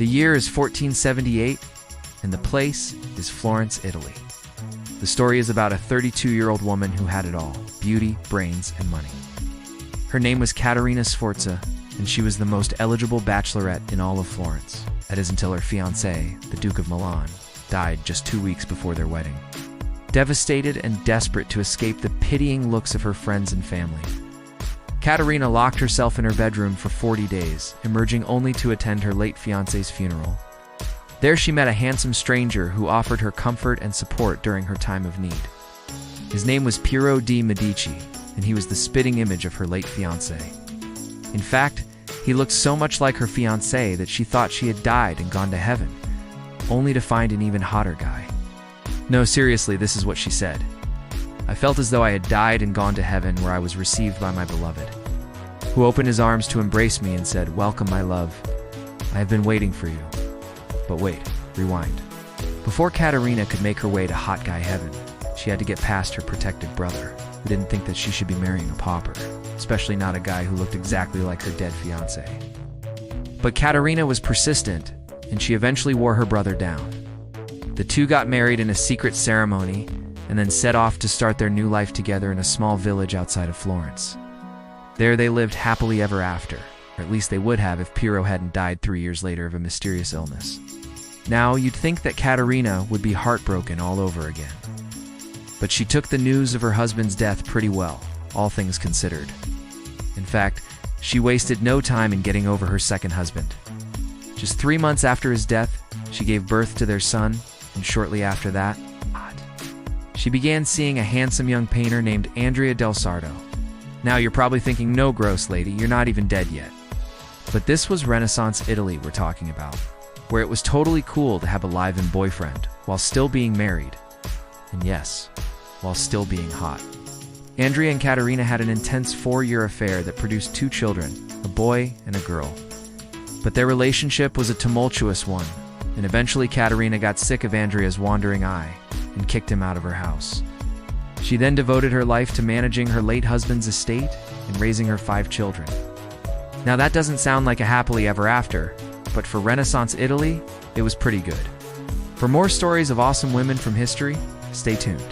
The year is 1478, and the place is Florence, Italy. The story is about a 32-year-old woman who had it all: beauty, brains, and money. Her name was Caterina Sforza, and she was the most eligible bachelorette in all of Florence. That is until her fiancé, the Duke of Milan, died just 2 weeks before their wedding. Devastated and desperate to escape the pitying looks of her friends and family, Caterina locked herself in her bedroom for 40 days, emerging only to attend her late fiancé's funeral. There she met a handsome stranger who offered her comfort and support during her time of need. His name was Piero de' Medici, and he was the spitting image of her late fiancé. In fact, he looked so much like her fiancé that she thought she had died and gone to heaven, only to find an even hotter guy. No, seriously, this is what she said. "I felt as though I had died and gone to heaven, where I was received by my beloved, who opened his arms to embrace me and said, 'Welcome, my love. I have been waiting for you.'" But wait, rewind. Before Caterina could make her way to hot guy heaven, she had to get past her protective brother, who didn't think that she should be marrying a pauper, especially not a guy who looked exactly like her dead fiancé. But Caterina was persistent, and she eventually wore her brother down. The two got married in a secret ceremony, and then set off to start their new life together in a small village outside of Florence. There they lived happily ever after, or at least they would have if Piero hadn't died 3 years later of a mysterious illness. Now, you'd think that Caterina would be heartbroken all over again. But she took the news of her husband's death pretty well, all things considered. In fact, she wasted no time in getting over her second husband. Just 3 months after his death, she gave birth to their son, and shortly after that, she began seeing a handsome young painter named Andrea del Sarto. Now you're probably thinking, "No, gross lady, you're not even dead yet." But this was Renaissance Italy we're talking about, where it was totally cool to have a live-in boyfriend while still being married. And yes, while still being hot. Andrea and Caterina had an intense 4-year affair that produced 2 children, a boy and a girl. But their relationship was a tumultuous one, and eventually Caterina got sick of Andrea's wandering eye and kicked him out of her house. She then devoted her life to managing her late husband's estate and raising her 5 children. Now that doesn't sound like a happily ever after, but for Renaissance Italy, it was pretty good. For more stories of awesome women from history, stay tuned.